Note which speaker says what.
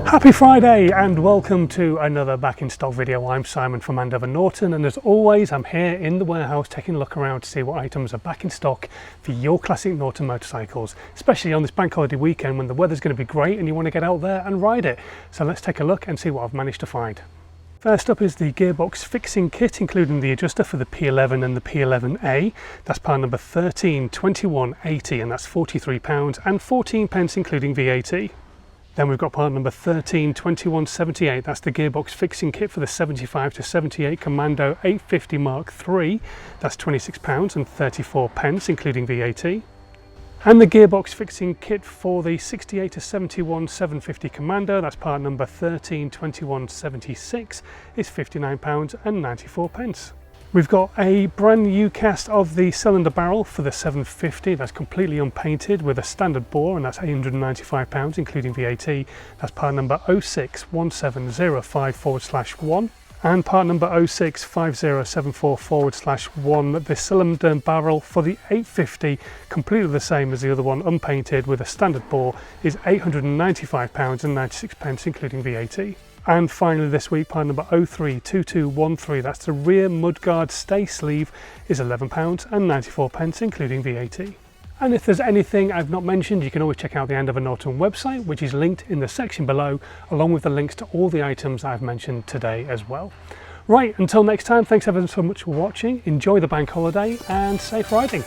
Speaker 1: Happy Friday and welcome to another back in stock video. I'm Simon from Andover Norton, and as always I'm here in the warehouse taking a look around to see what items are back in stock for your classic Norton motorcycles, especially on this bank holiday weekend when the weather's going to be great and you want to get out there and ride it. So let's take a look and see what I've managed to find. First up is the gearbox fixing kit, including the adjuster for the P11 and the P11A. That's part number 132180, and that's £43 and 14 pence including VAT. Then we've got part number 132178, that's the gearbox fixing kit for the 75 to 78 Commando 850 Mark III, that's £26 and 34 pence including VAT. And the gearbox fixing kit for the 68 to 71 750 Commando, that's part number 132176, is £59 and 94 pence. We've got a brand new cast of the cylinder barrel for the 750, that's completely unpainted with a standard bore, and that's £895 including VAT. That's part number 061705/1 and part number 065074/1. The cylinder barrel for the 850, completely the same as the other one, unpainted with a standard bore, is £895 and 96 pence including VAT. And finally this week, part number 032213, that's the rear mudguard stay sleeve, is £11 and 94 pence including VAT. And if there's anything I've not mentioned, you can always check out the Andover Norton website, which is linked in the section below, along with the links to all the items I've mentioned today as well. Right, until next time, thanks ever so much for watching, enjoy the bank holiday and safe riding.